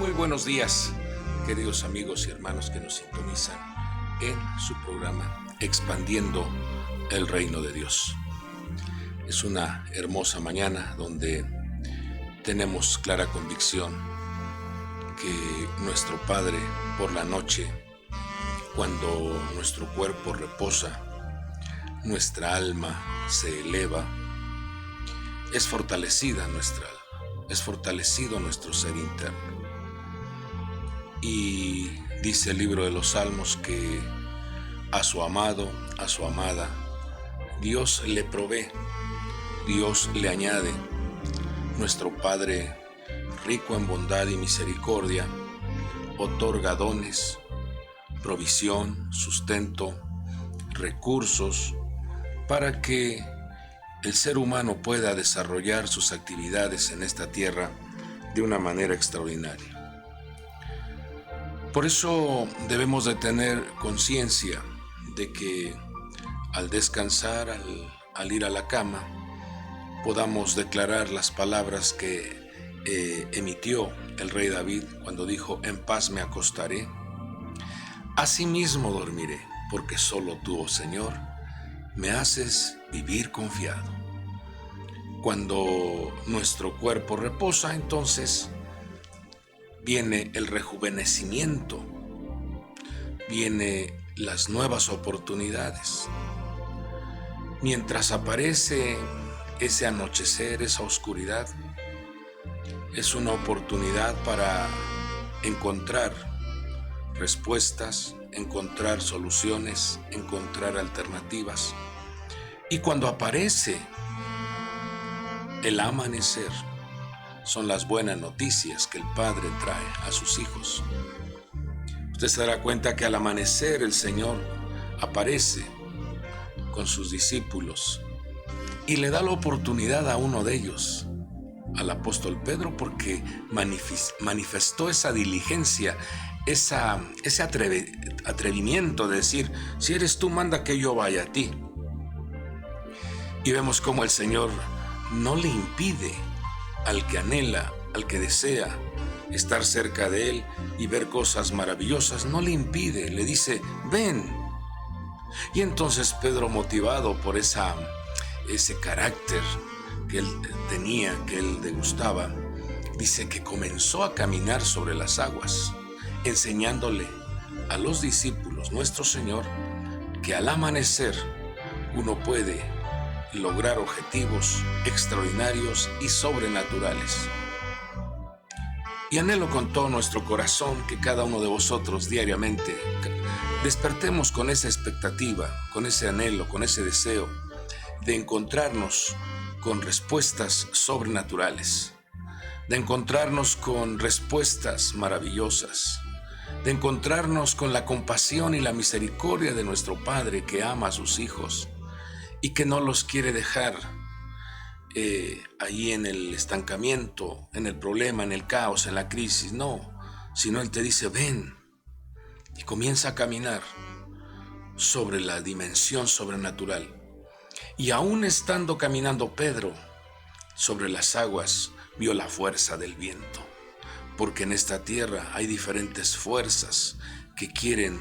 Muy buenos días, queridos amigos y hermanos que nos sintonizan en su programa Expandiendo el Reino de Dios. Es una hermosa mañana donde tenemos clara convicción que nuestro Padre por la noche, cuando nuestro cuerpo reposa, nuestra alma se eleva, es fortalecida nuestra alma, es fortalecido nuestro ser interno. Y dice el libro de los Salmos que a su amado, a su amada, Dios le provee, Dios le añade. Nuestro Padre, rico en bondad y misericordia, otorga dones, provisión, sustento, recursos para que el ser humano pueda desarrollar sus actividades en esta tierra de una manera extraordinaria. Por eso debemos de tener conciencia de que al descansar, al ir a la cama, podamos declarar las palabras que emitió el rey David cuando dijo: en paz me acostaré, asimismo dormiré, porque solo tú, oh Señor, me haces vivir confiado. Cuando nuestro cuerpo reposa, entonces viene el rejuvenecimiento, viene las nuevas oportunidades. Mientras aparece ese anochecer, esa oscuridad, es una oportunidad para encontrar respuestas, encontrar soluciones, encontrar alternativas. Y cuando aparece el amanecer, son las buenas noticias que el Padre trae a sus hijos. Usted se dará cuenta que al amanecer el Señor aparece con sus discípulos y le da la oportunidad a uno de ellos, al apóstol Pedro, porque manifestó esa diligencia, ese atrevimiento de decir: si eres tú, manda que yo vaya a ti. Y vemos cómo el Señor no le impide al que anhela, al que desea estar cerca de Él y ver cosas maravillosas, no le impide, le dice: ven. Y entonces Pedro, motivado por ese carácter que él tenía, que él degustaba, dice que comenzó a caminar sobre las aguas, enseñándole a los discípulos, nuestro Señor, que al amanecer uno puede lograr objetivos extraordinarios y sobrenaturales. Y anhelo con todo nuestro corazón que cada uno de vosotros diariamente despertemos con esa expectativa, con ese anhelo, con ese deseo de encontrarnos con respuestas sobrenaturales, de encontrarnos con respuestas maravillosas, de encontrarnos con la compasión y la misericordia de nuestro Padre que ama a sus hijos y que no los quiere dejar ahí en el estancamiento, en el problema, en el caos, en la crisis. No, sino Él te dice: ven, y comienza a caminar sobre la dimensión sobrenatural. Y aún estando caminando Pedro sobre las aguas, vio la fuerza del viento, porque en esta tierra hay diferentes fuerzas que quieren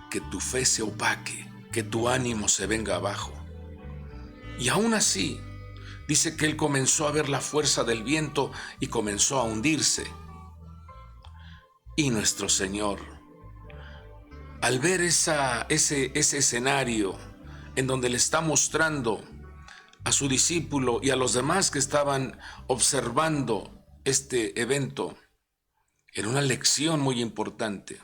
que tu fe se opaque, que tu ánimo se venga abajo. Y aún así, dice que él comenzó a ver la fuerza del viento y comenzó a hundirse. Y nuestro Señor, al ver ese escenario en donde le está mostrando a su discípulo y a los demás que estaban observando este evento, era una lección muy importante.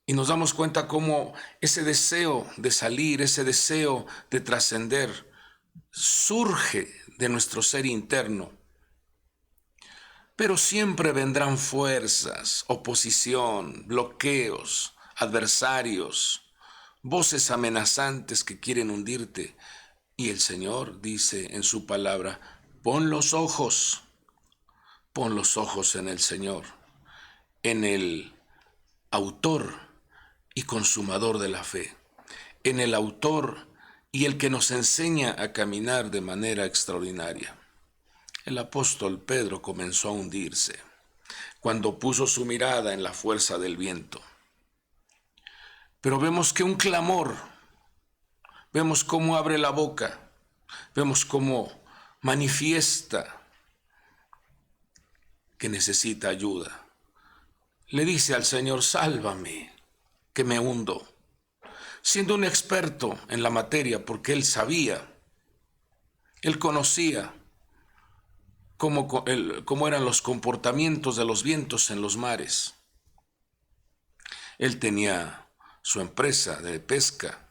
Y nos damos cuenta cómo ese deseo de salir, ese deseo de trascender, surge de nuestro ser interno. Pero siempre vendrán fuerzas, oposición, bloqueos, adversarios, voces amenazantes que quieren hundirte. Y el Señor dice en su palabra: pon los ojos en el Señor, en el autor y consumador de la fe, en el autor y el que nos enseña a caminar de manera extraordinaria. El apóstol Pedro comenzó a hundirse. cuando puso su mirada en la fuerza del viento. Pero vemos que un clamor, vemos cómo abre la boca, vemos cómo manifiesta que necesita ayuda. Le dice al Señor: sálvame, que me hundo. Siendo un experto en la materia, porque él sabía, él conocía cómo eran los comportamientos de los vientos en los mares. Él tenía su empresa de pesca,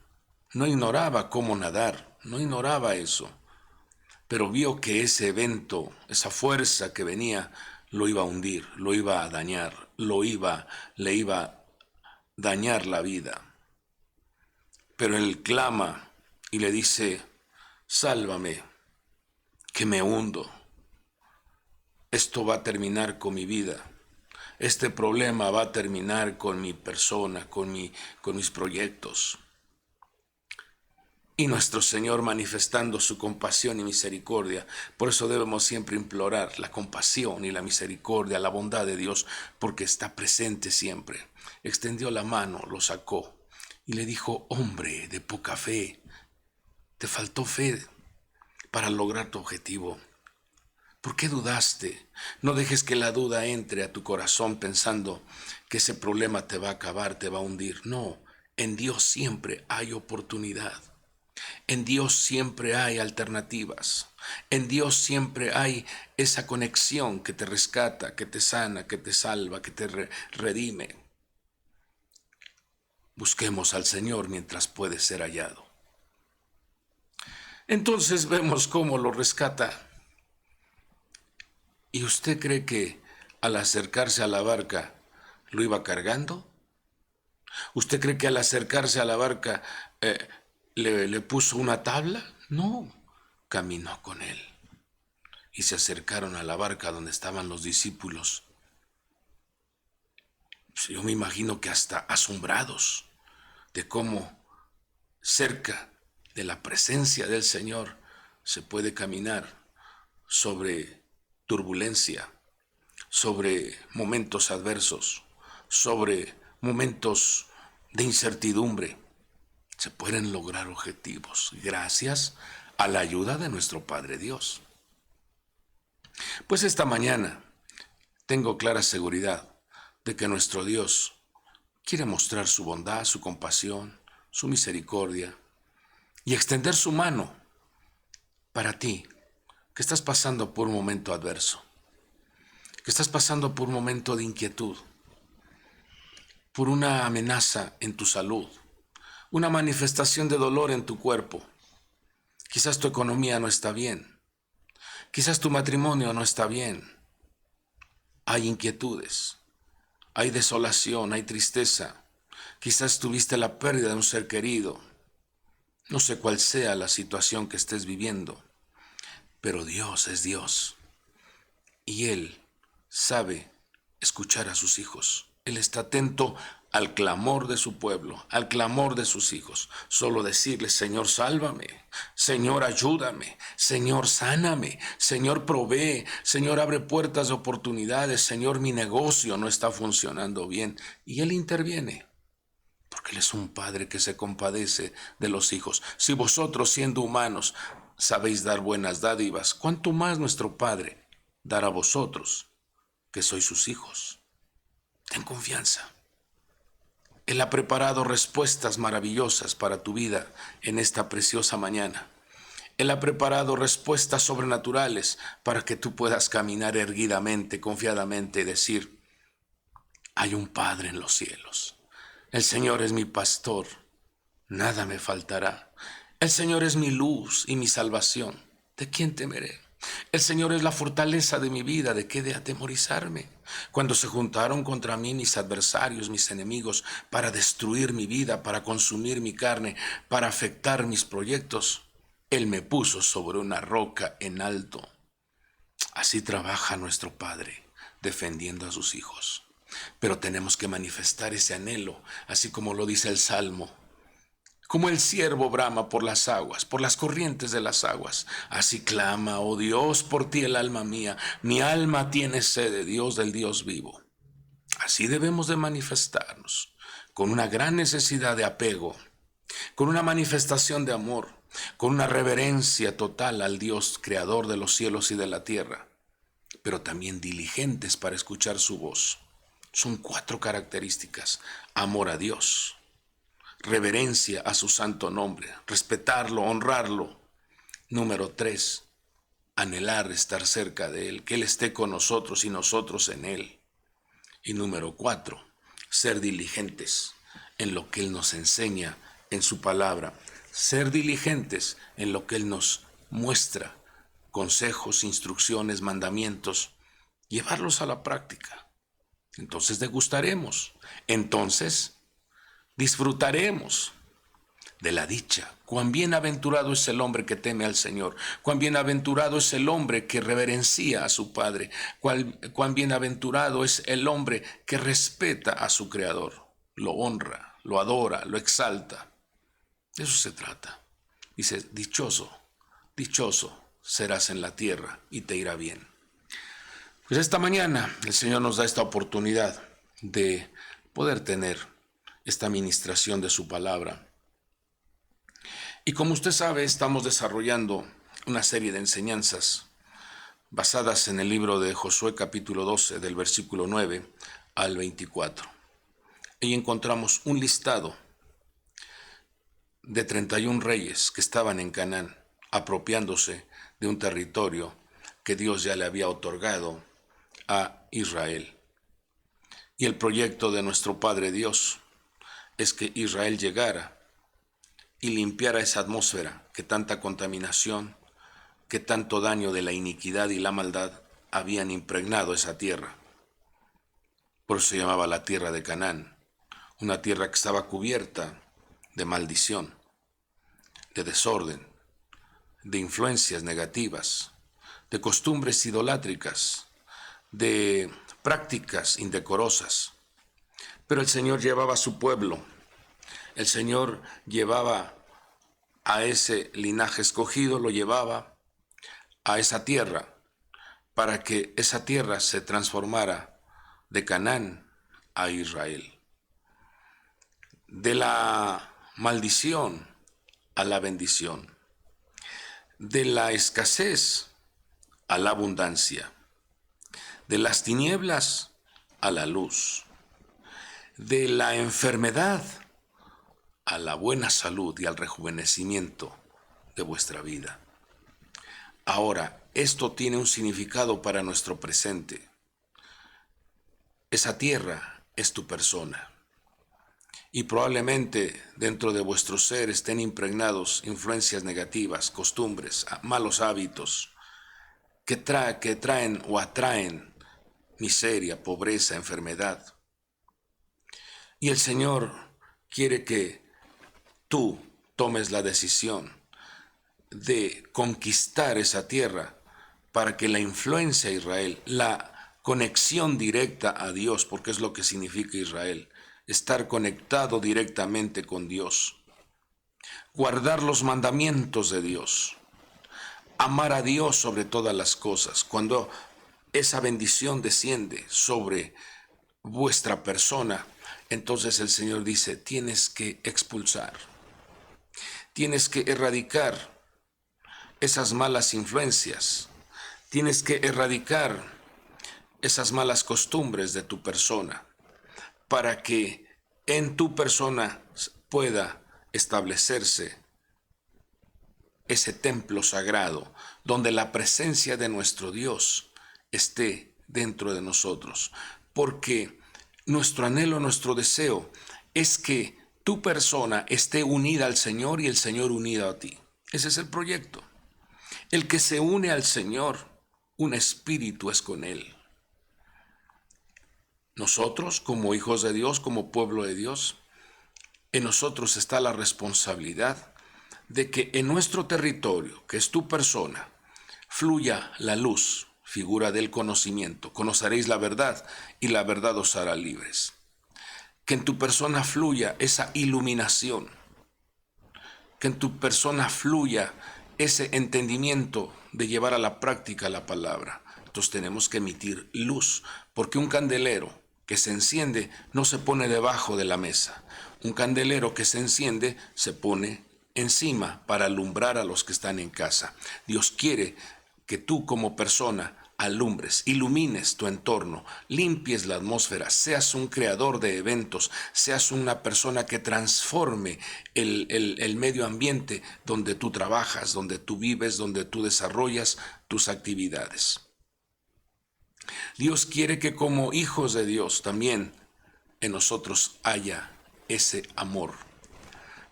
no ignoraba cómo nadar, no ignoraba eso, pero vio que ese evento, esa fuerza que venía, lo iba a hundir, lo iba a dañar, le iba a dañar la vida. Pero él clama y le dice: sálvame, que me hundo. Esto va a terminar con mi vida. Este problema va a terminar con mi persona, con mis proyectos. Y nuestro Señor, manifestando su compasión y misericordia, por eso debemos siempre implorar la compasión y la misericordia, la bondad de Dios, porque está presente siempre. Extendió la mano, lo sacó y le dijo: hombre de poca fe, te faltó fe para lograr tu objetivo. ¿Por qué dudaste? No dejes que la duda entre a tu corazón pensando que ese problema te va a acabar, te va a hundir. No, en Dios siempre hay oportunidad. En Dios siempre hay alternativas. En Dios siempre hay esa conexión que te rescata, que te sana, que te salva, que te redime. Busquemos al Señor mientras puede ser hallado. Entonces vemos cómo lo rescata. ¿Y usted cree que al acercarse a la barca lo iba cargando? ¿Usted cree que al acercarse a la barca le puso una tabla? No, caminó con él. Y se acercaron a la barca donde estaban los discípulos. Yo me imagino que hasta asombrados de cómo cerca de la presencia del Señor se puede caminar sobre turbulencia, sobre momentos adversos, sobre momentos de incertidumbre. Se pueden lograr objetivos gracias a la ayuda de nuestro Padre Dios. Pues esta mañana tengo clara seguridad de que nuestro Dios quiere mostrar su bondad, su compasión, su misericordia y extender su mano para ti, que estás pasando por un momento adverso, que estás pasando por un momento de inquietud, por una amenaza en tu salud, una manifestación de dolor en tu cuerpo. Quizás tu economía no está bien, quizás tu matrimonio no está bien. Hay inquietudes, hay desolación, hay tristeza. Quizás tuviste la pérdida de un ser querido. No sé cuál sea la situación que estés viviendo, pero Dios es Dios y Él sabe escuchar a sus hijos. Él está atento al clamor de su pueblo, al clamor de sus hijos. Solo decirle: Señor, sálvame, Señor, ayúdame, Señor, sáname, Señor, provee, Señor, abre puertas de oportunidades, Señor, mi negocio no está funcionando bien. Y Él interviene, porque Él es un Padre que se compadece de los hijos. Si vosotros, siendo humanos, sabéis dar buenas dádivas, ¿cuánto más nuestro Padre dará a vosotros, que sois sus hijos? Ten confianza. Él ha preparado respuestas maravillosas para tu vida en esta preciosa mañana. Él ha preparado respuestas sobrenaturales para que tú puedas caminar erguidamente, confiadamente y decir: hay un Padre en los cielos. El Señor es mi pastor, nada me faltará. El Señor es mi luz y mi salvación. ¿De quién temeré? El Señor es la fortaleza de mi vida, ¿de qué de atemorizarme? Cuando se juntaron contra mí mis adversarios, mis enemigos, para destruir mi vida, para consumir mi carne, para afectar mis proyectos, Él me puso sobre una roca en alto. Así trabaja nuestro Padre, defendiendo a sus hijos. Pero tenemos que manifestar ese anhelo, así como lo dice el Salmo: Como el ciervo brama por las aguas, por las corrientes de las aguas, así clama, oh Dios, por ti el alma mía. Mi alma tiene sed de Dios, del Dios vivo. Así debemos de manifestarnos, con una gran necesidad de apego, con una manifestación de amor, con una reverencia total al Dios creador de los cielos y de la tierra, pero también diligentes para escuchar su voz. Son 4 características: amor a Dios, reverencia a su santo nombre, respetarlo, honrarlo. Número 3, anhelar estar cerca de Él, que Él esté con nosotros y nosotros en Él. Y número 4, ser diligentes en lo que Él nos enseña en su palabra, ser diligentes en lo que Él nos muestra, consejos, instrucciones, mandamientos, llevarlos a la práctica. Entonces degustaremos, entonces disfrutaremos de la dicha. Cuán bienaventurado es el hombre que teme al Señor, cuán bienaventurado es el hombre que reverencia a su Padre, cuán bienaventurado es el hombre que respeta a su Creador, lo honra, lo adora, lo exalta. De eso se trata. Dice, dichoso, dichoso serás en la tierra y te irá bien. Pues esta mañana el Señor nos da esta oportunidad de poder tener esta ministración de su palabra. Y como usted sabe, estamos desarrollando una serie de enseñanzas basadas en el libro de Josué capítulo 12, del versículo 9 al 24. Y encontramos un listado de 31 reyes que estaban en Canaán, apropiándose de un territorio que Dios ya le había otorgado a Israel. Y el proyecto de nuestro Padre Dios es que Israel llegara y limpiara esa atmósfera que tanta contaminación, que tanto daño de la iniquidad y la maldad habían impregnado esa tierra. Por eso se llamaba la tierra de Canaán, una tierra que estaba cubierta de maldición, de desorden, de influencias negativas, de costumbres idolátricas, de prácticas indecorosas. Pero el Señor llevaba a su pueblo, el Señor llevaba a ese linaje escogido, lo llevaba a esa tierra, para que esa tierra se transformara de Canaán a Israel. De la maldición a la bendición, de la escasez a la abundancia, de las tinieblas a la luz, de la enfermedad a la buena salud y al rejuvenecimiento de vuestra vida. Ahora, esto tiene un significado para nuestro presente. Esa tierra es tu persona. Y probablemente dentro de vuestro ser estén impregnados influencias negativas, costumbres, malos hábitos, que traen o atraen miseria, pobreza, enfermedad. Y el Señor quiere que tú tomes la decisión de conquistar esa tierra para que la influencia a Israel, la conexión directa a Dios, porque es lo que significa Israel, estar conectado directamente con Dios, guardar los mandamientos de Dios, amar a Dios sobre todas las cosas. Cuando esa bendición desciende sobre vuestra persona, entonces el Señor dice, tienes que expulsar, tienes que erradicar esas malas influencias, tienes que erradicar esas malas costumbres de tu persona, para que en tu persona pueda establecerse ese templo sagrado, donde la presencia de nuestro Dios esté dentro de nosotros. Porque nuestro anhelo, nuestro deseo es que tu persona esté unida al Señor y el Señor unido a ti. Ese es el proyecto. El que se une al Señor, un espíritu es con Él. Nosotros, como hijos de Dios, como pueblo de Dios, en nosotros está la responsabilidad de que en nuestro territorio, que es tu persona, fluya la luz, figura del conocimiento. Conoceréis la verdad y la verdad os hará libres. Que en tu persona fluya esa iluminación, que en tu persona fluya ese entendimiento de llevar a la práctica la palabra. Entonces tenemos que emitir luz, porque un candelero que se enciende no se pone debajo de la mesa. Un candelero que se enciende se pone encima para alumbrar a los que están en casa. Dios quiere que tú como persona alumbres, ilumines tu entorno, limpies la atmósfera, seas un creador de eventos, seas una persona que transforme el medio ambiente donde tú trabajas, donde tú vives, donde tú desarrollas tus actividades. Dios quiere que como hijos de Dios también en nosotros haya ese amor.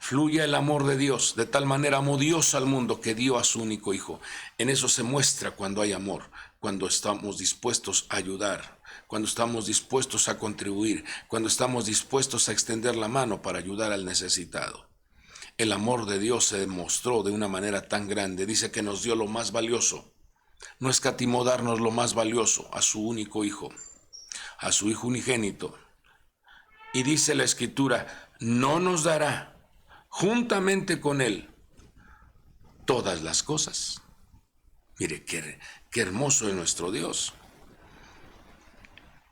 Fluya el amor de Dios, de tal manera amó Dios al mundo que dio a su único Hijo. En eso se muestra cuando hay amor, cuando estamos dispuestos a ayudar, cuando estamos dispuestos a contribuir, cuando estamos dispuestos a extender la mano para ayudar al necesitado. El amor de Dios se demostró de una manera tan grande, dice que nos dio lo más valioso. No escatimó darnos lo más valioso, a su único Hijo, a su Hijo unigénito. Y dice la Escritura, no nos dará juntamente con Él todas las cosas. Mire, qué hermoso es nuestro Dios.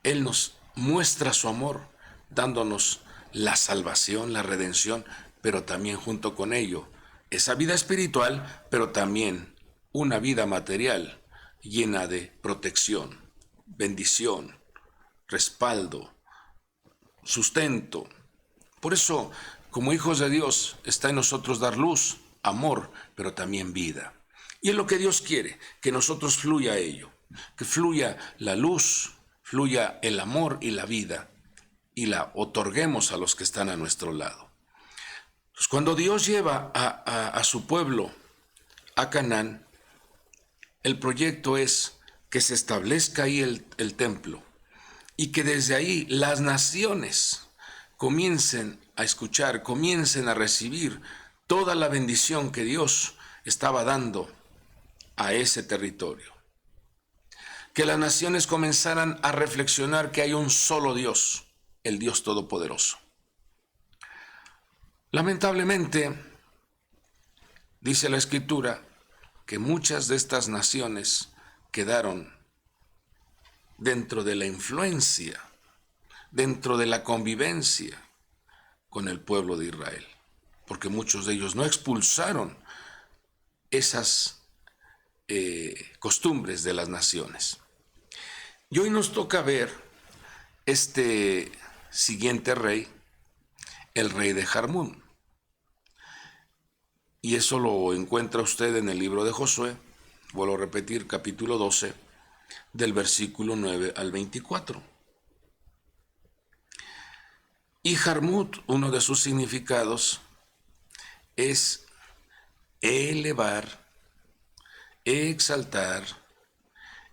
Él nos muestra su amor, dándonos la salvación, la redención, pero también junto con ello, esa vida espiritual, pero también una vida material llena de protección, bendición, respaldo, sustento. Por eso, como hijos de Dios, está en nosotros dar luz, amor, pero también vida. Y es lo que Dios quiere, que nosotros fluya ello, que fluya la luz, fluya el amor y la vida, y la otorguemos a los que están a nuestro lado. Pues cuando Dios lleva a su pueblo a Canaán, el proyecto es que se establezca ahí el templo y que desde ahí las naciones comiencen a escuchar, comiencen a recibir toda la bendición que Dios estaba dando a ese territorio. Que las naciones comenzaran a reflexionar que hay un solo Dios, el Dios Todopoderoso. Lamentablemente, dice la Escritura, que muchas de estas naciones quedaron dentro de la influencia, dentro de la convivencia con el pueblo de Israel, porque muchos de ellos no expulsaron esas costumbres de las naciones. Y hoy nos toca ver este siguiente rey, el rey de Jarmún. Y eso lo encuentra usted en el libro de Josué, vuelvo a repetir, capítulo 12, del versículo 9 al 24. Y Jarmut, uno de sus significados, es elevar, exaltar,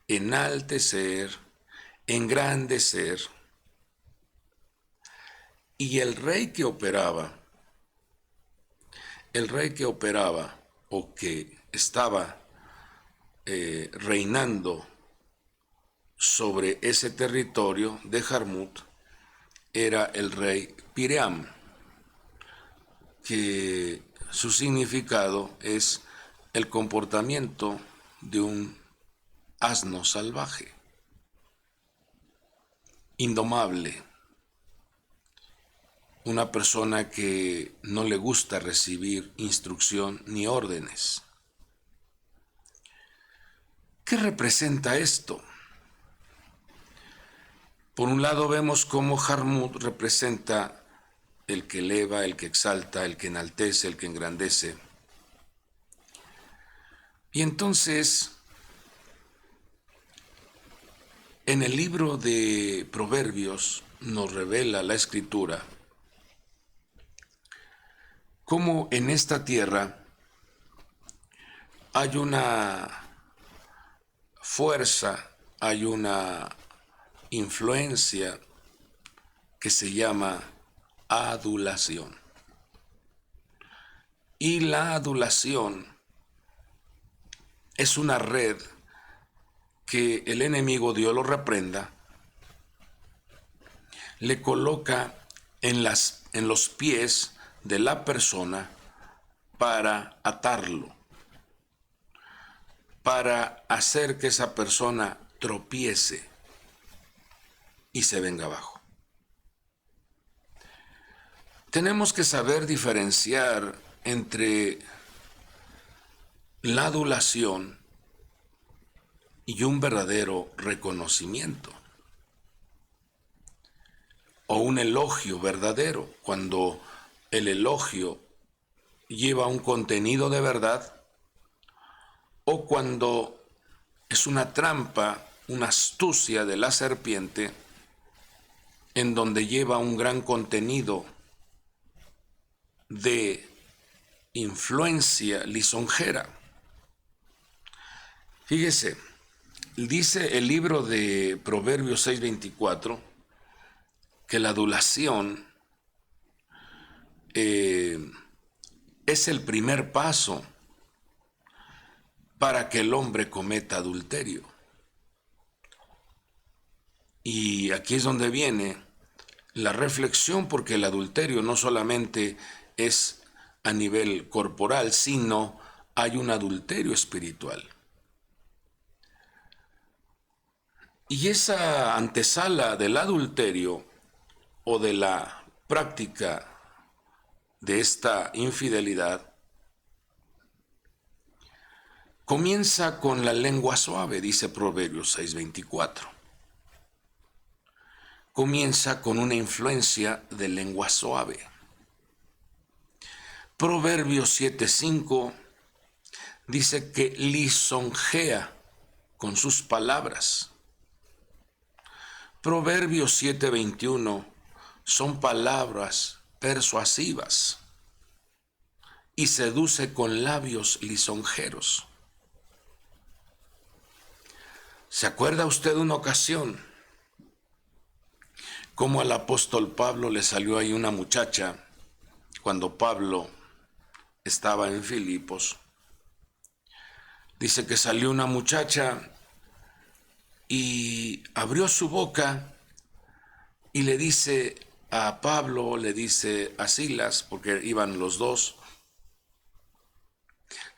enaltecer, engrandecer. Y el rey que operaba o que estaba reinando sobre ese territorio de Jarmut era el rey Piream, que su significado es el comportamiento de un asno salvaje, indomable, una persona que no le gusta recibir instrucción ni órdenes. ¿Qué representa esto? Por un lado vemos cómo Jarmut representa el que eleva, el que exalta, el que enaltece, el que engrandece. Y entonces, en el libro de Proverbios nos revela la Escritura cómo en esta tierra hay una fuerza, hay una influencia que se llama adulación. Y la adulación es una red que el enemigo, Dios lo reprenda, le coloca en los pies de la persona para atarlo, para hacer que esa persona tropiece y se venga abajo. Tenemos que saber diferenciar entre la adulación y un verdadero reconocimiento o un elogio verdadero. Cuando el elogio lleva un contenido de verdad o cuando es una trampa, una astucia de la serpiente en donde lleva un gran contenido de influencia lisonjera. Fíjese, dice el libro de Proverbios 6:24 que la adulación es el primer paso para que el hombre cometa adulterio. Y aquí es donde viene la reflexión, porque el adulterio no solamente es a nivel corporal, sino hay un adulterio espiritual. Y esa antesala del adulterio o de la práctica de esta infidelidad comienza con la lengua suave, dice Proverbios 6:24. Comienza con una influencia de lengua suave. Proverbios 7:5 dice que lisonjea con sus palabras. Proverbios 7:21 son palabras persuasivas y seduce con labios lisonjeros. ¿Se acuerda usted de una ocasión cómo al apóstol Pablo le salió ahí una muchacha cuando Pablo estaba en Filipos? Dice que salió una muchacha y abrió su boca y le dice a Pablo, le dice a Silas, porque iban los dos,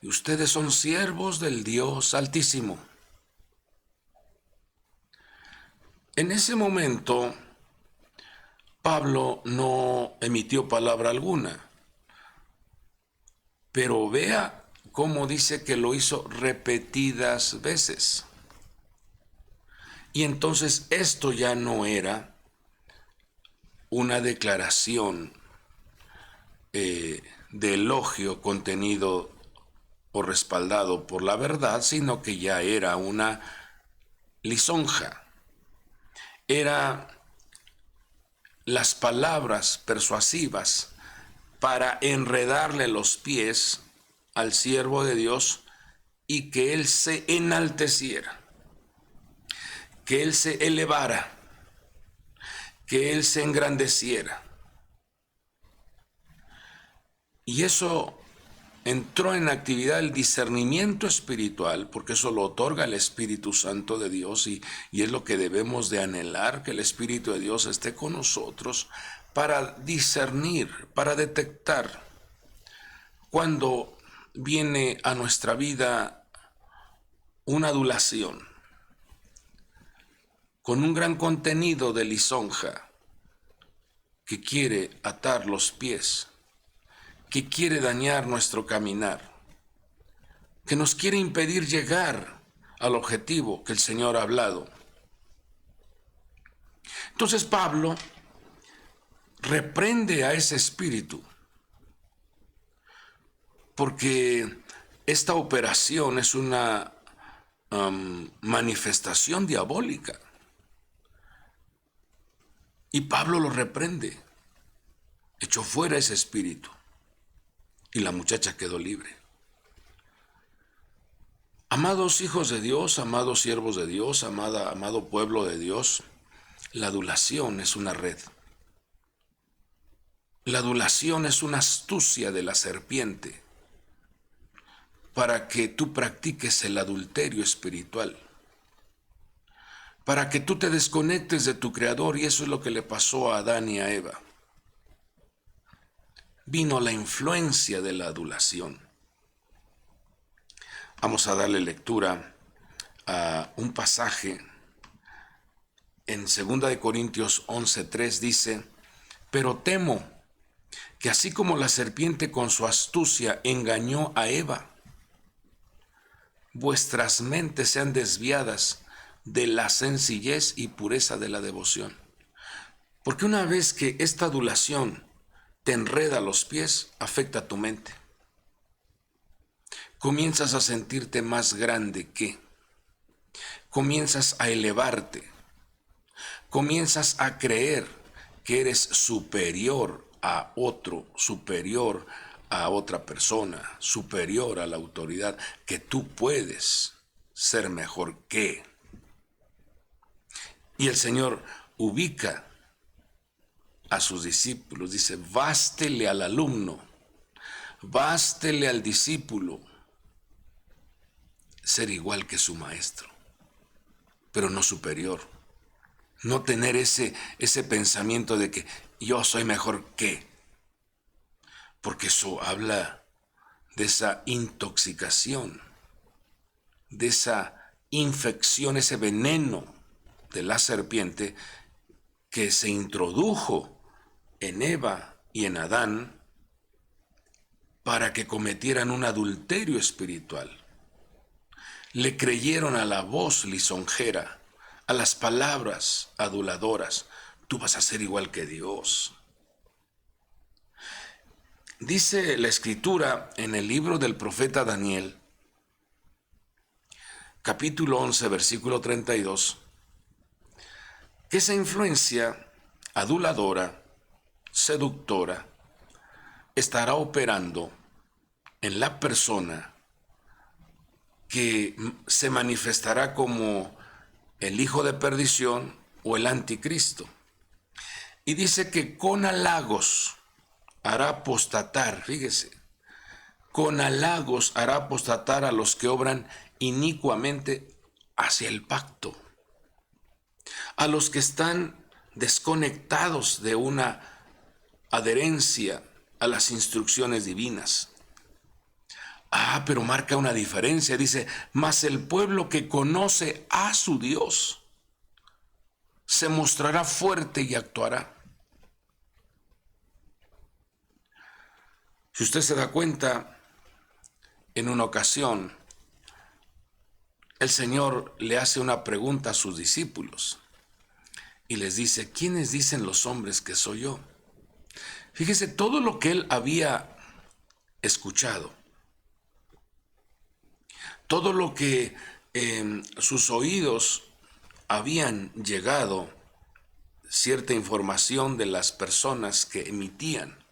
y ustedes son siervos del Dios Altísimo. En ese momento, Pablo no emitió palabra alguna, pero vea cómo dice que lo hizo repetidas veces. Y entonces esto ya no era una declaración de elogio contenido o respaldado por la verdad, sino que ya era una lisonja. Era las palabras persuasivas para enredarle los pies al siervo de Dios y que él se enalteciera, que él se elevara, que él se engrandeciera. Y eso entró en actividad el discernimiento espiritual, porque eso lo otorga el Espíritu Santo de Dios y es lo que debemos de anhelar, que el Espíritu de Dios esté con nosotros para discernir, para detectar cuando viene a nuestra vida una adulación con un gran contenido de lisonja que quiere atar los pies, que quiere dañar nuestro caminar, que nos quiere impedir llegar al objetivo que el Señor ha hablado. Entonces Pablo reprende a ese espíritu, porque esta operación es una manifestación diabólica. Y Pablo lo reprende, echó fuera ese espíritu. Y la muchacha quedó libre. Amados hijos de Dios, amados siervos de Dios, amado pueblo de Dios, la adulación es una red. La adulación es una astucia de la serpiente para que tú practiques el adulterio espiritual, para que tú te desconectes de tu Creador, y eso es lo que le pasó a Adán y a Eva. vino la influencia de la adulación. Vamos a darle lectura a un pasaje en 2 Corintios 11:3 dice: pero temo que así como la serpiente con su astucia engañó a Eva, vuestras mentes sean desviadas de la sencillez y pureza de la devoción. Porque una vez que esta adulación te enreda los pies, afecta tu mente. Comienzas a sentirte más grande que, comienzas a elevarte, comienzas a creer que eres superior a otro, superior a otra persona, superior a la autoridad, que tú puedes ser mejor que. Y el Señor ubica a sus discípulos, dice: bástele al alumno, bástele al discípulo ser igual que su maestro, pero no superior. No tener ese pensamiento de que yo soy mejor que, porque eso habla de esa intoxicación, de esa infección, ese veneno de la serpiente que se introdujo en Eva y en Adán para que cometieran un adulterio espiritual. Le creyeron a la voz lisonjera, a las palabras aduladoras: tú vas a ser igual que Dios. Dice la Escritura en el libro del profeta Daniel, capítulo 11, versículo 32, que esa influencia aduladora, seductora, estará operando en la persona que se manifestará como el hijo de perdición o el anticristo. Y dice que con halagos hará apostatar, fíjese, con halagos hará apostatar a los que obran inicuamente hacia el pacto, a los que están desconectados de una adherencia a las instrucciones divinas. Pero marca una diferencia, dice: mas el pueblo que conoce a su Dios se mostrará fuerte y actuará. Si usted se da cuenta, en una ocasión, el Señor le hace una pregunta a sus discípulos y les dice: ¿quiénes dicen los hombres que soy yo? Fíjese todo lo que él había escuchado, todo lo que sus oídos habían llegado, cierta información de las personas que emitían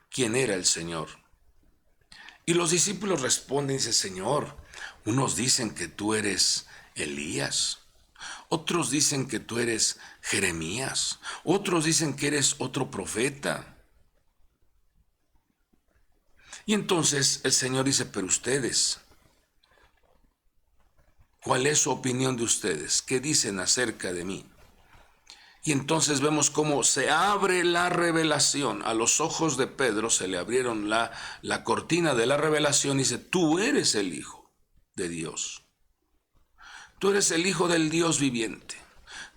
quién era el Señor. Y los discípulos responden y dicen: Señor, unos dicen que tú eres Elías, otros dicen que tú eres Jeremías, otros dicen que eres otro profeta. Y entonces el Señor dice: pero ustedes, ¿cuál es su opinión de ustedes? ¿Qué dicen acerca de mí? Y entonces vemos cómo se abre la revelación. A los ojos de Pedro se le abrieron la cortina de la revelación y dice: tú eres el Hijo de Dios. Tú eres el Hijo del Dios viviente.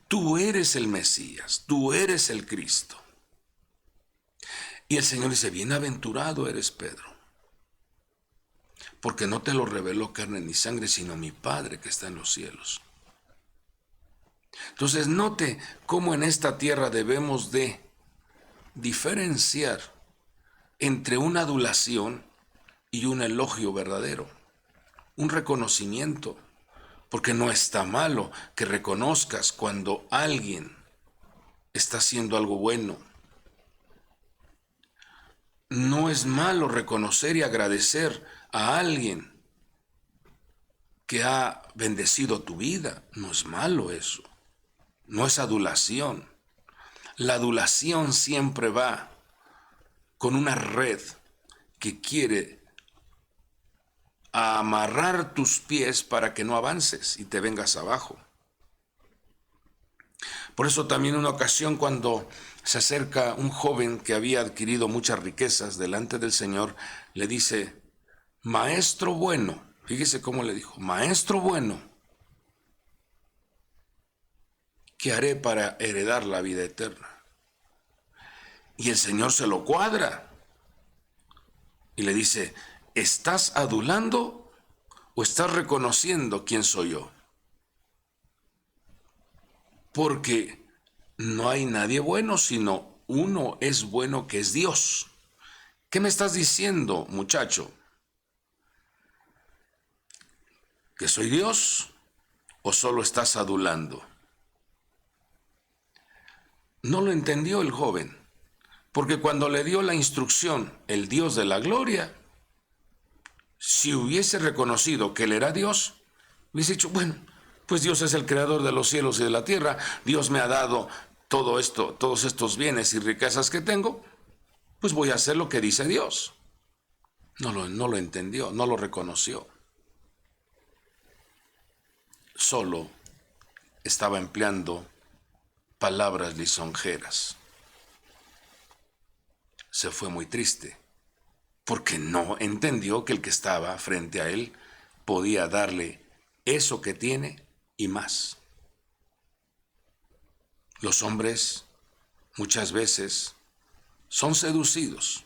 Tú eres el Mesías. Tú eres el Cristo. Y el Señor dice: bienaventurado eres, Pedro, porque no te lo reveló carne ni sangre, sino mi Padre que está en los cielos. Entonces note cómo en esta tierra debemos de diferenciar entre una adulación y un elogio verdadero, un reconocimiento, porque no está malo que reconozcas cuando alguien está haciendo algo bueno. No es malo reconocer y agradecer a alguien que ha bendecido tu vida. No es malo eso. No es adulación. La adulación siempre va con una red que quiere amarrar tus pies para que no avances y te vengas abajo. Por eso también una ocasión cuando Se acerca un joven que había adquirido muchas riquezas delante del Señor, le dice, maestro bueno, fíjese cómo le dijo, maestro bueno, ¿qué haré para heredar la vida eterna? Y el Señor se lo cuadra y le dice, ¿estás adulando o estás reconociendo quién soy yo? Porque no hay nadie bueno, sino uno es bueno, que es Dios. ¿Qué me estás diciendo, muchacho? ¿Que soy Dios o solo estás adulando? No lo entendió el joven, porque cuando le dio la instrucción el Dios de la gloria, si hubiese reconocido que Él era Dios, hubiese dicho, bueno, pues Dios es el creador de los cielos y de la tierra, Dios me ha dado todo esto, todos estos bienes y riquezas que tengo, pues voy a hacer lo que dice Dios. No lo entendió, no lo reconoció. Solo estaba empleando palabras lisonjeras. Se fue muy triste, porque no entendió que el que estaba frente a él podía darle eso que tiene y más. Los hombres muchas veces son seducidos.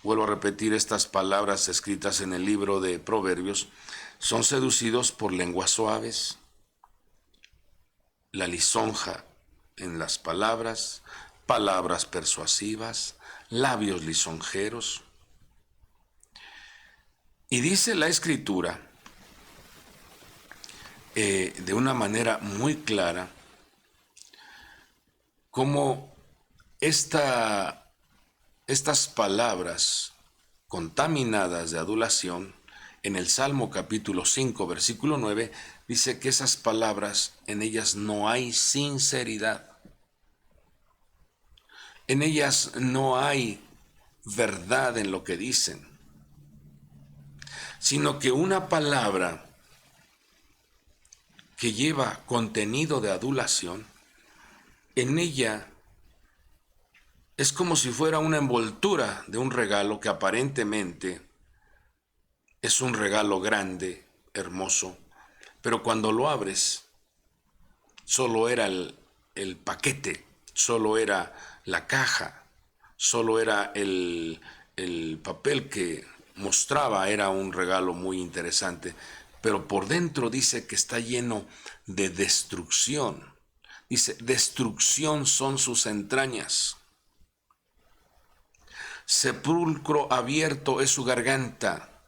Vuelvo a repetir estas palabras escritas en el libro de Proverbios. Son seducidos por lenguas suaves, la lisonja en las palabras, palabras persuasivas, labios lisonjeros. Y dice la Escritura de una manera muy clara cómo estas palabras contaminadas de adulación, en el Salmo capítulo 5, versículo 9, dice que esas palabras, en ellas no hay sinceridad. En ellas no hay verdad en lo que dicen, sino que una palabra que lleva contenido de adulación, en ella es como si fuera una envoltura de un regalo que aparentemente es un regalo grande, hermoso, pero cuando lo abres, solo era el paquete, solo era la caja, solo era el papel que mostraba, era un regalo muy interesante, pero por dentro dice que está lleno de destrucción. Dice, destrucción son sus entrañas. Sepulcro abierto es su garganta.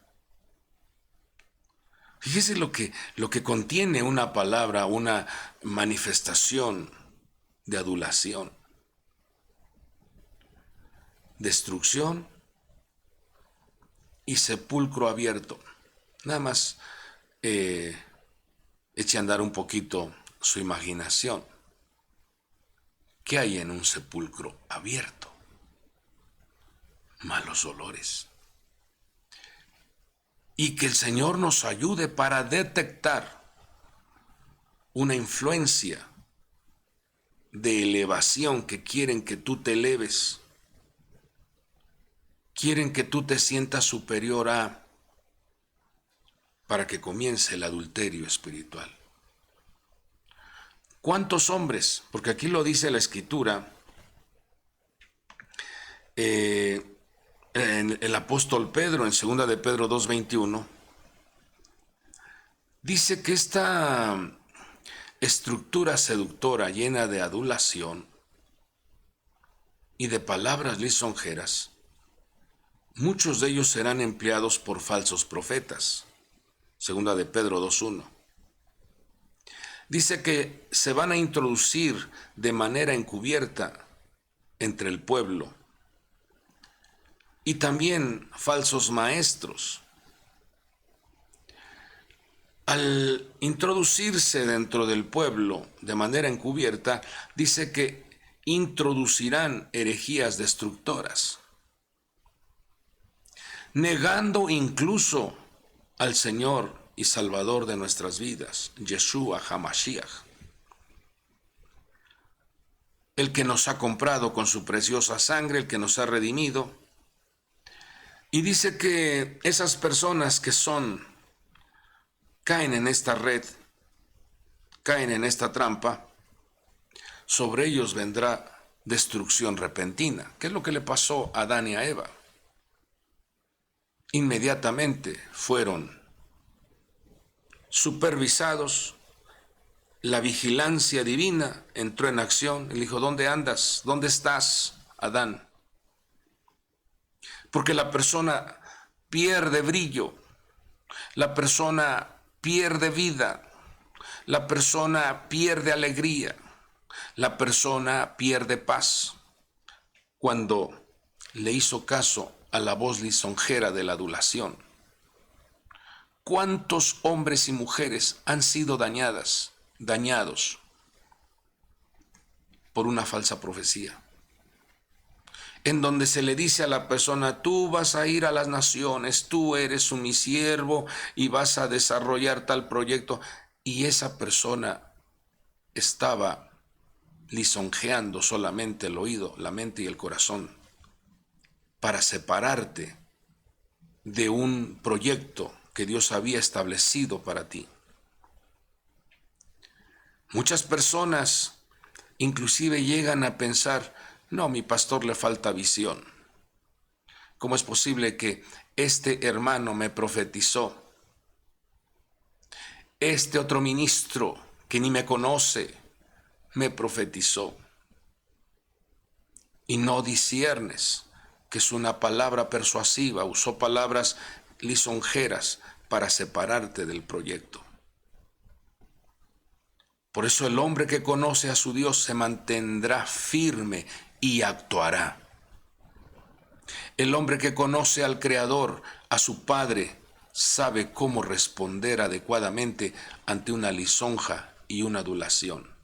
Fíjese lo que contiene una palabra, una manifestación de adulación. Destrucción y sepulcro abierto. Nada más eche a andar un poquito su imaginación. ¿Qué hay en un sepulcro abierto? Malos olores. Y que el Señor nos ayude para detectar una influencia de elevación que quieren que tú te eleves. Quieren que tú te sientas superior a, para que comience el adulterio espiritual. ¿Cuántos hombres? Porque aquí lo dice la Escritura, el apóstol Pedro, en 2 de Pedro 2:21, dice que esta estructura seductora llena de adulación y de palabras lisonjeras, muchos de ellos serán empleados por falsos profetas. 2 de Pedro 2:1. Dice que se van a introducir de manera encubierta entre el pueblo. Y también falsos maestros. Al introducirse dentro del pueblo de manera encubierta, dice que introducirán herejías destructoras, negando incluso al Señor y Salvador de nuestras vidas, Yeshua HaMashiach. el que nos ha comprado con su preciosa sangre, el que nos ha redimido. Y dice que esas personas que caen en esta red, caen en esta trampa, sobre ellos vendrá destrucción repentina. ¿Qué es lo que le pasó a Adán y a Eva? Inmediatamente fueron supervisados, la vigilancia divina entró en acción. Él dijo: ¿dónde andas? ¿Dónde estás, Adán? Porque la persona pierde brillo, la persona pierde vida, la persona pierde alegría, la persona pierde paz cuando le hizo caso a la voz lisonjera de la adulación. ¿Cuántos hombres y mujeres han sido dañados por una falsa profecía? En donde se le dice a la persona: tú vas a ir a las naciones, tú eres mi siervo y vas a desarrollar tal proyecto. Y esa persona estaba lisonjeando solamente el oído, la mente y el corazón para separarte de un proyecto que Dios había establecido para ti. Muchas personas inclusive llegan a pensar: no, a mi pastor le falta visión. ¿Cómo es posible que este hermano me profetizó? Este otro ministro que ni me conoce me profetizó. Y no disciernes que es una palabra persuasiva, usó palabras lisonjeras para separarte del proyecto. Por eso el hombre que conoce a su Dios se mantendrá firme y actuará. El hombre que conoce al Creador, a su Padre, sabe cómo responder adecuadamente ante una lisonja y una adulación.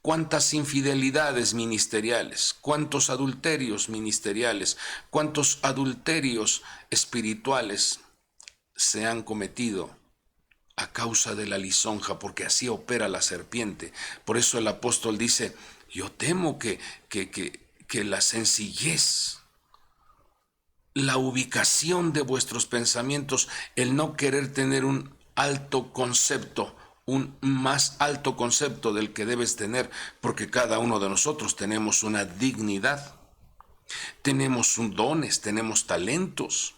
¿Cuántas infidelidades ministeriales? ¿Cuántos adulterios ministeriales? ¿Cuántos adulterios espirituales se han cometido a causa de la lisonja? Porque así opera la serpiente. Por eso el apóstol dice: yo temo que la sencillez, la ubicación de vuestros pensamientos, el no querer tener un alto concepto, un más alto concepto del que debes tener, porque cada uno de nosotros tenemos una dignidad, tenemos dones, tenemos talentos.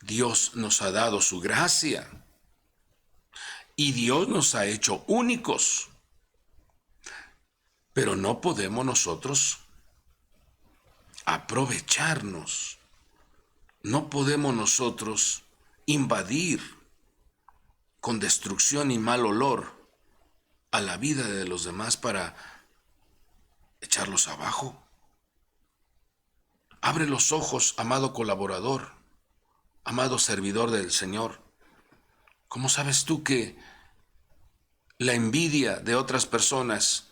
Dios nos ha dado su gracia y Dios nos ha hecho únicos, pero no podemos nosotros aprovecharnos, no podemos nosotros invadir con destrucción y mal olor a la vida de los demás para echarlos abajo. Abre los ojos, amado colaborador, amado servidor del Señor. ¿Cómo sabes tú que la envidia de otras personas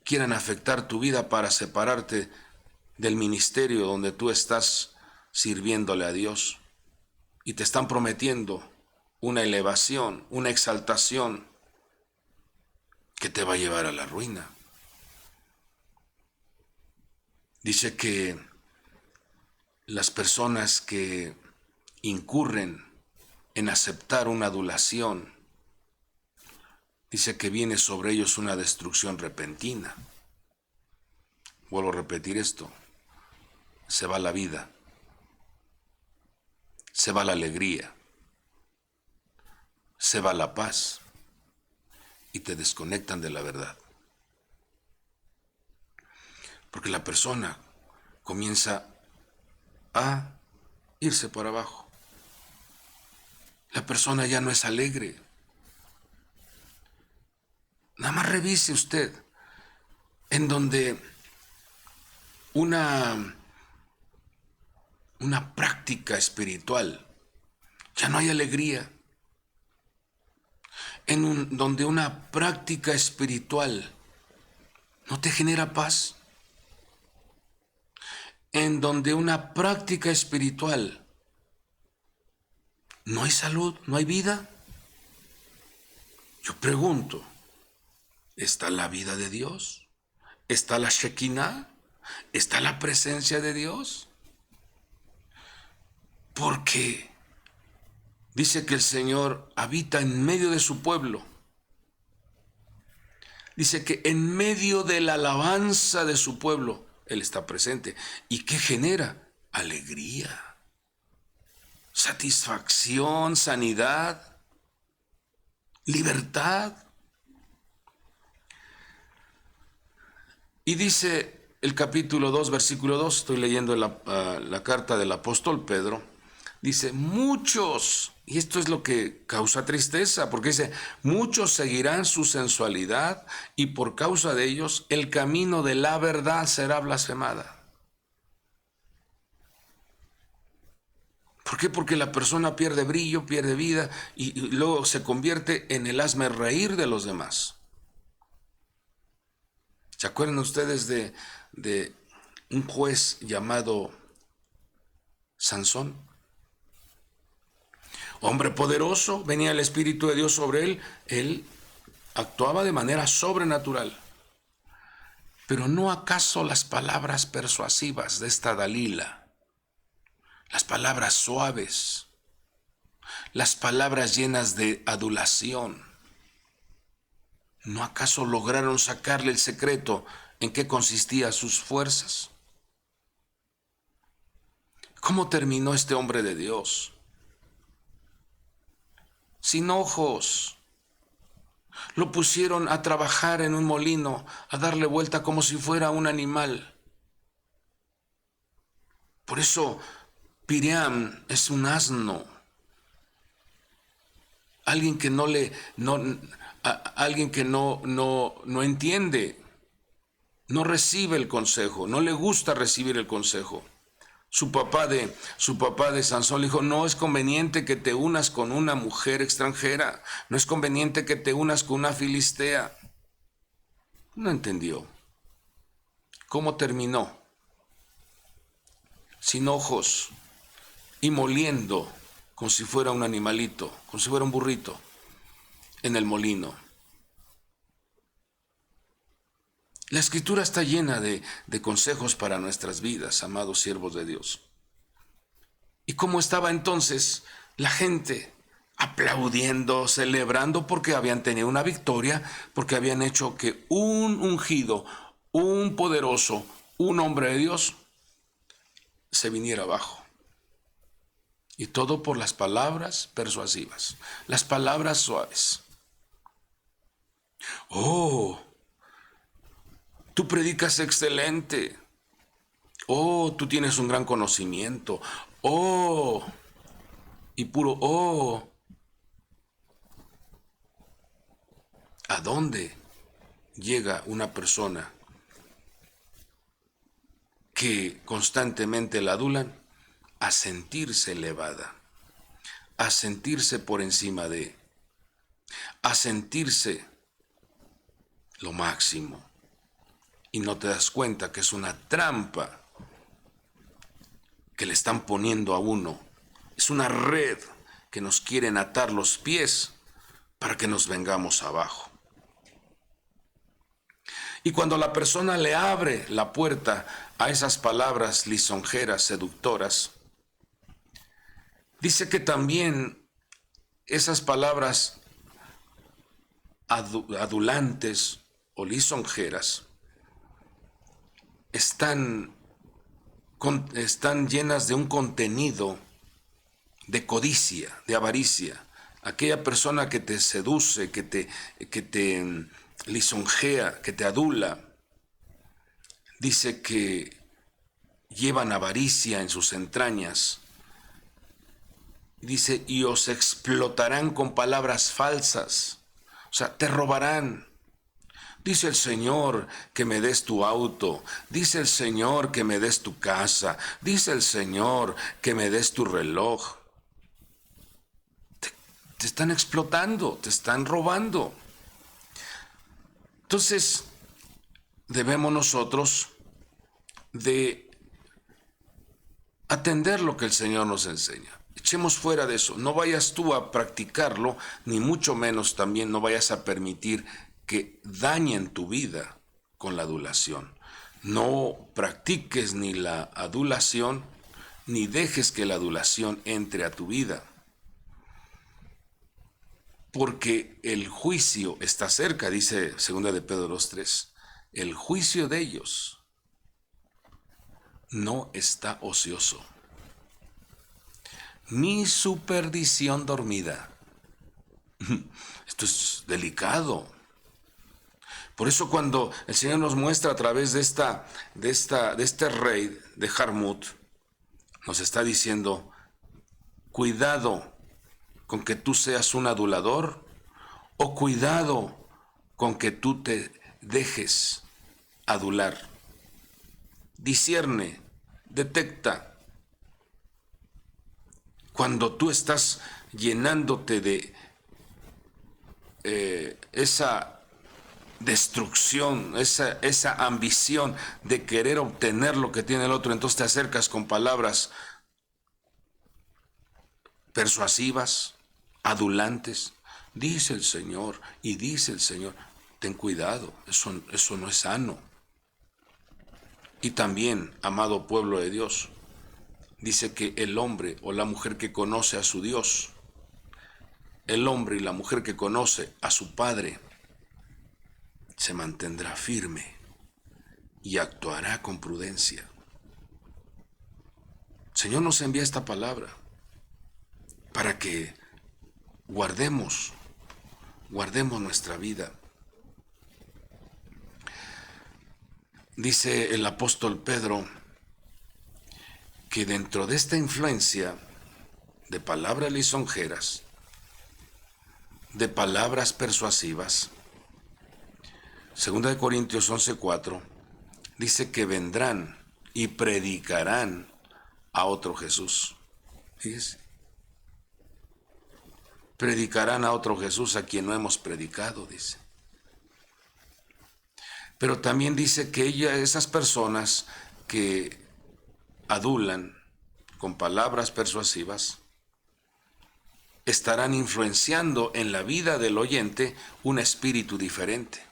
quieran afectar tu vida para separarte del ministerio donde tú estás sirviéndole a Dios? Y te están prometiendo una elevación, una exaltación que te va a llevar a la ruina. Dice que las personas que incurren en aceptar una adulación, dice que viene sobre ellos una destrucción repentina. Vuelvo a repetir esto: se va la vida, se va la alegría, se va la paz y te desconectan de la verdad. Porque la persona comienza a irse por abajo. La persona ya no es alegre. Nada más revise usted en donde una práctica espiritual ya no hay alegría. Donde una práctica espiritual no te genera paz. En donde una práctica espiritual no hay salud, no hay vida. Yo pregunto, está la vida de Dios, está la Shekinah, está la presencia de Dios. Porque dice que el Señor habita en medio de su pueblo. Dice que en medio de la alabanza de su pueblo, Él está presente. ¿Y qué genera? Alegría, satisfacción, sanidad, libertad. Y dice el capítulo 2, versículo 2, estoy leyendo la carta del apóstol Pedro, dice, muchos, y esto es lo que causa tristeza, porque dice, muchos seguirán su sensualidad y por causa de ellos el camino de la verdad será blasfemada. ¿Por qué? Porque la persona pierde brillo, pierde vida y luego se convierte en el hazme reír de los demás. ¿Se acuerdan ustedes de un juez llamado Sansón? Hombre poderoso, venía el Espíritu de Dios sobre él actuaba de manera sobrenatural. Pero ¿no acaso las palabras persuasivas de esta Dalila, las palabras suaves, las palabras llenas de adulación, ¿no acaso lograron sacarle el secreto en qué consistían sus fuerzas? ¿Cómo terminó este hombre de Dios? Sin ojos. Lo pusieron a trabajar en un molino, a darle vuelta como si fuera un animal. Por eso Piriam es un asno. Alguien que alguien que no entiende, no recibe el consejo, no le gusta recibir el consejo. Su papá de Sansón le dijo, no es conveniente que te unas con una mujer extranjera, no es conveniente que te unas con una filistea. No entendió. ¿Cómo terminó? Sin ojos y moliendo como si fuera un animalito, como si fuera un burrito en el molino. La Escritura está llena de consejos para nuestras vidas, amados siervos de Dios. ¿Y cómo estaba entonces la gente? Aplaudiendo, celebrando porque habían tenido una victoria, porque habían hecho que un ungido, un poderoso, un hombre de Dios se viniera abajo. Y todo por las palabras persuasivas, las palabras suaves. Oh, tú predicas excelente. Oh, tú tienes un gran conocimiento. Oh, y puro oh. ¿A dónde llega una persona que constantemente la adulan? A sentirse elevada, a sentirse por encima de, a sentirse lo máximo. Y no te das cuenta que es una trampa que le están poniendo a uno. Es una red que nos quieren atar los pies para que nos vengamos abajo. Y cuando la persona le abre la puerta a esas palabras lisonjeras, seductoras, dice que también esas palabras adulantes o lisonjeras están llenas de un contenido de codicia, de avaricia. Aquella persona que te seduce, que te lisonjea, que te adula, dice que llevan avaricia en sus entrañas. Dice, y os explotarán con palabras falsas. O sea, te robarán. Dice el Señor que me des tu auto. Dice el Señor que me des tu casa. Dice el Señor que me des tu reloj. Te están explotando, te están robando. Entonces, debemos nosotros de atender lo que el Señor nos enseña. Echemos fuera de eso. No vayas tú a practicarlo, ni mucho menos también no vayas a permitir que dañen tu vida con la adulación. No practiques ni la adulación, ni dejes que la adulación entre a tu vida, porque el juicio está cerca, dice 2 de Pedro 2:3. El juicio de ellos no está ocioso, ni su perdición dormida. Esto es delicado. Por eso cuando el Señor nos muestra a través de este rey de Jarmut, nos está diciendo, cuidado con que tú seas un adulador, o cuidado con que tú te dejes adular. Discierne, detecta. Cuando tú estás llenándote de esa destrucción, esa ambición de querer obtener lo que tiene el otro, entonces te acercas con palabras persuasivas, adulantes. Dice el Señor, y dice el Señor, ten cuidado, eso no es sano. Y también, amado pueblo de Dios, dice que el hombre o la mujer que conoce a su Dios, el hombre y la mujer que conoce a su Padre, se mantendrá firme y actuará con prudencia. El Señor nos envía esta palabra para que guardemos nuestra vida. Dice el apóstol Pedro que dentro de esta influencia de palabras lisonjeras, de palabras persuasivas, 2 de Corintios 11:4, dice que vendrán y predicarán a otro Jesús. Fíjese. Predicarán a otro Jesús a quien no hemos predicado, dice. Pero también dice que esas personas que adulan con palabras persuasivas estarán influenciando en la vida del oyente un espíritu diferente.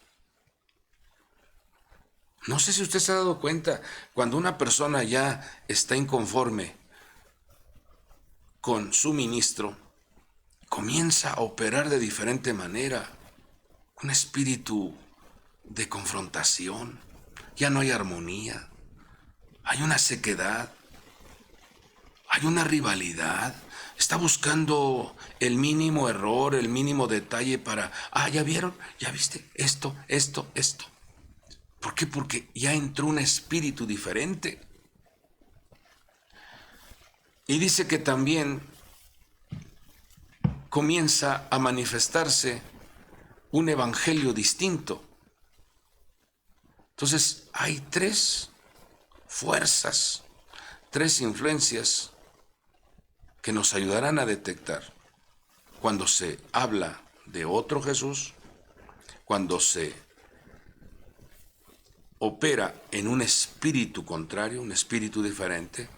No sé si usted se ha dado cuenta, cuando una persona ya está inconforme con su ministro, comienza a operar de diferente manera, un espíritu de confrontación, ya no hay armonía, hay una sequedad, hay una rivalidad, está buscando el mínimo error, el mínimo detalle para, ¿ya vieron? ¿Ya viste? Esto. ¿Por qué? Porque ya entró un espíritu diferente. Y dice que también comienza a manifestarse un evangelio distinto. Entonces hay tres fuerzas, tres influencias que nos ayudarán a detectar cuando se habla de otro Jesús, cuando se opera en un espíritu contrario, un espíritu diferente,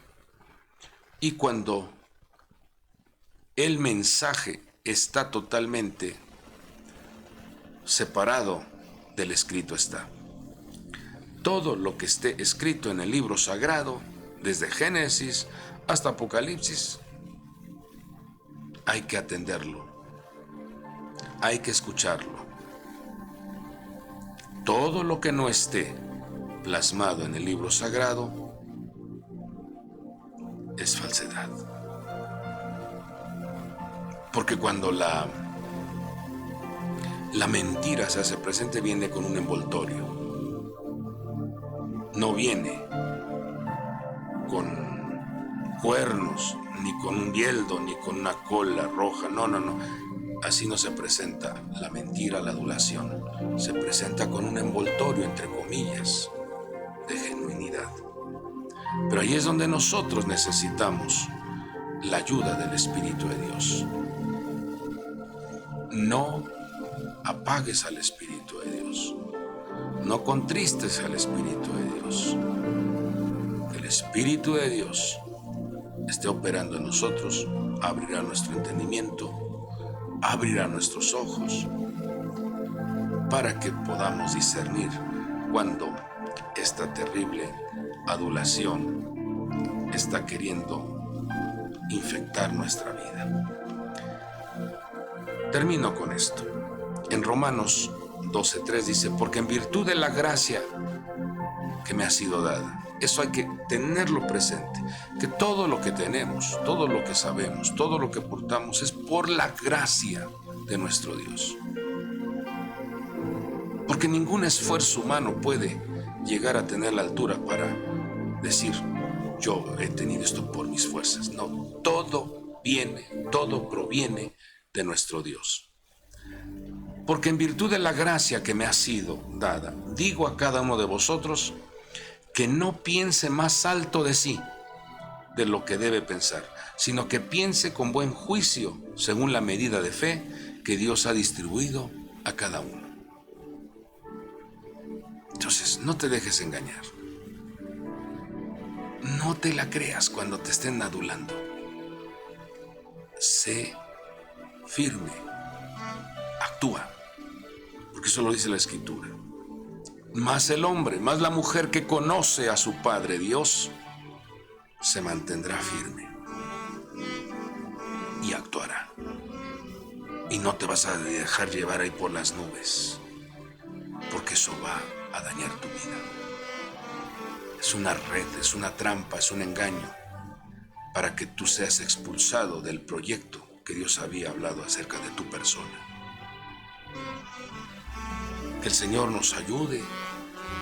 y cuando el mensaje está totalmente separado del escrito está. Todo lo que esté escrito en el libro sagrado, desde Génesis hasta Apocalipsis, hay que atenderlo, hay que escucharlo. Todo lo que no esté plasmado en el libro sagrado es falsedad. Porque cuando la mentira se hace presente, viene con un envoltorio. No viene con cuernos, ni con un bieldo, ni con una cola roja. No. Así no se presenta la mentira, la adulación. Se presenta con un envoltorio, entre comillas, de genuinidad. Pero ahí es donde nosotros necesitamos la ayuda del Espíritu de Dios. No apagues al Espíritu de Dios. No contristes al Espíritu de Dios. Que el Espíritu de Dios esté operando en nosotros, abrirá nuestro entendimiento, abrirá nuestros ojos para que podamos discernir cuando esta terrible adulación está queriendo infectar nuestra vida. Termino con esto. En Romanos 12:3 dice: porque en virtud de la gracia que me ha sido dada. Eso hay que tenerlo presente, que todo lo que tenemos, todo lo que sabemos, todo lo que portamos es por la gracia de nuestro Dios. Porque ningún esfuerzo humano puede llegar a tener la altura para decir: yo he tenido esto por mis fuerzas. No, todo proviene de nuestro Dios. Porque en virtud de la gracia que me ha sido dada, digo a cada uno de vosotros que no piense más alto de sí de lo que debe pensar, sino que piense con buen juicio según la medida de fe que Dios ha distribuido a cada uno. Entonces, no te dejes engañar. No te la creas cuando te estén adulando. Sé firme, actúa, porque eso lo dice la Escritura. Más el hombre, más la mujer que conoce a su Padre Dios, se mantendrá firme y actuará. Y no te vas a dejar llevar ahí por las nubes, porque eso va a dañar tu vida. Es una red, es una trampa, es un engaño para que tú seas expulsado del proyecto que Dios había hablado acerca de tu persona. Que el Señor nos ayude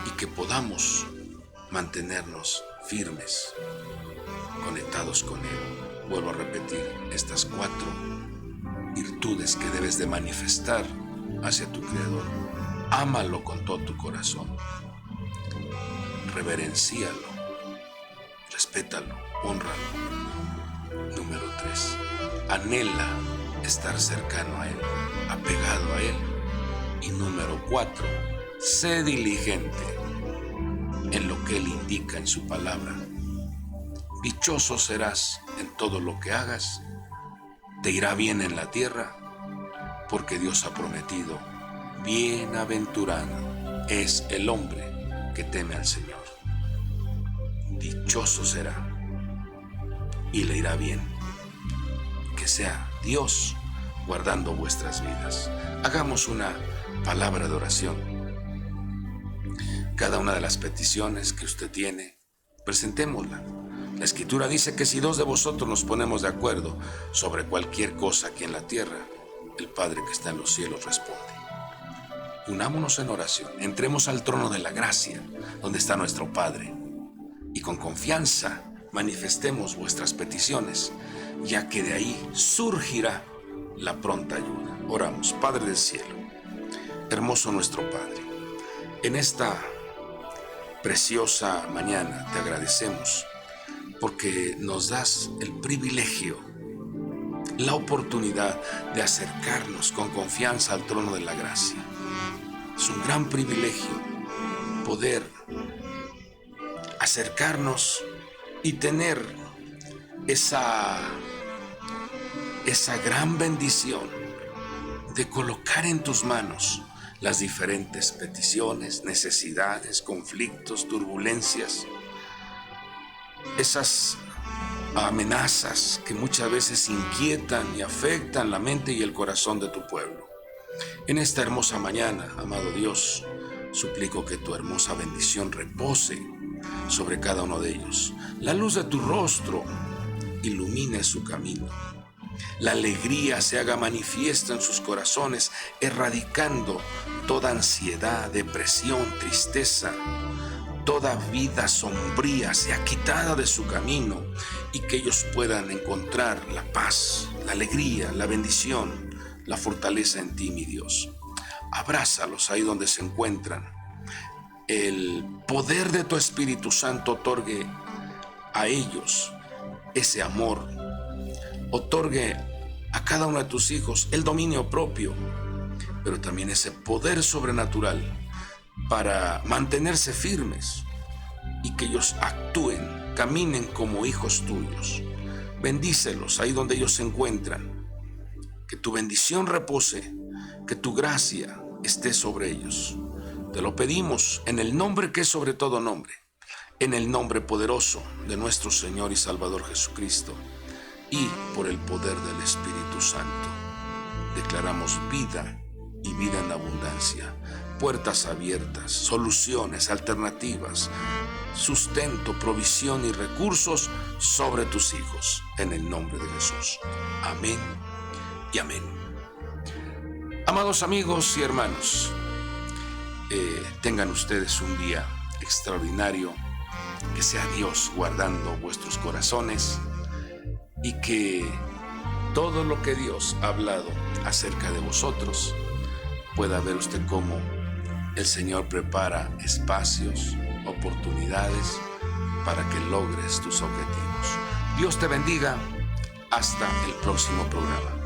y que podamos mantenernos firmes, conectados con Él. Vuelvo a repetir estas 4 virtudes que debes de manifestar hacia tu Creador. Ámalo con todo tu corazón. Reverencíalo, respétalo, hónralo. Número 3, anhela estar cercano a Él, apegado a Él. Y número 4, sé diligente en lo que Él indica en su palabra. Dichoso serás en todo lo que hagas, te irá bien en la tierra, porque Dios ha prometido: bienaventurado es el hombre que teme al Señor. Dichoso será y le irá bien. Que sea Dios guardando vuestras vidas. Hagamos una palabra de oración. Cada una de las peticiones que usted tiene, presentémosla. La Escritura dice que si 2 de vosotros nos ponemos de acuerdo sobre cualquier cosa aquí en la tierra, el Padre que está en los cielos responde. Unámonos en oración, entremos al trono de la gracia, donde está nuestro Padre, y con confianza manifestemos vuestras peticiones, ya que de ahí surgirá la pronta ayuda. Oramos. Padre del cielo, hermoso nuestro Padre, en esta preciosa mañana te agradecemos porque nos das el privilegio, la oportunidad de acercarnos con confianza al trono de la gracia. Es un gran privilegio poder acercarnos y tener esa gran bendición de colocar en tus manos las diferentes peticiones, necesidades, conflictos, turbulencias, esas amenazas que muchas veces inquietan y afectan la mente y el corazón de tu pueblo. En esta hermosa mañana, amado Dios, suplico que tu hermosa bendición repose sobre cada uno de ellos. La luz de tu rostro ilumine su camino. La alegría se haga manifiesta en sus corazones, erradicando toda ansiedad, depresión, tristeza. Toda vida sombría sea quitada de su camino y que ellos puedan encontrar la paz, la alegría, la bendición, la fortaleza en ti, mi Dios. Abrázalos ahí donde se encuentran. El poder de tu Espíritu Santo otorgue a ellos ese amor. Otorgue a cada uno de tus hijos el dominio propio, pero también ese poder sobrenatural para mantenerse firmes y que ellos actúen, caminen como hijos tuyos. Bendícelos ahí donde ellos se encuentran. Que tu bendición repose, que tu gracia esté sobre ellos. Te lo pedimos en el nombre que es sobre todo nombre, en el nombre poderoso de nuestro Señor y Salvador Jesucristo, y por el poder del Espíritu Santo. Declaramos vida y vida en abundancia, puertas abiertas, soluciones, alternativas, sustento, provisión y recursos sobre tus hijos, en el nombre de Jesús. Amén y amén. Amados amigos y hermanos, tengan ustedes un día extraordinario, que sea Dios guardando vuestros corazones y que todo lo que Dios ha hablado acerca de vosotros pueda ver usted cómo el Señor prepara espacios, oportunidades para que logres tus objetivos. Dios te bendiga. Hasta el próximo programa.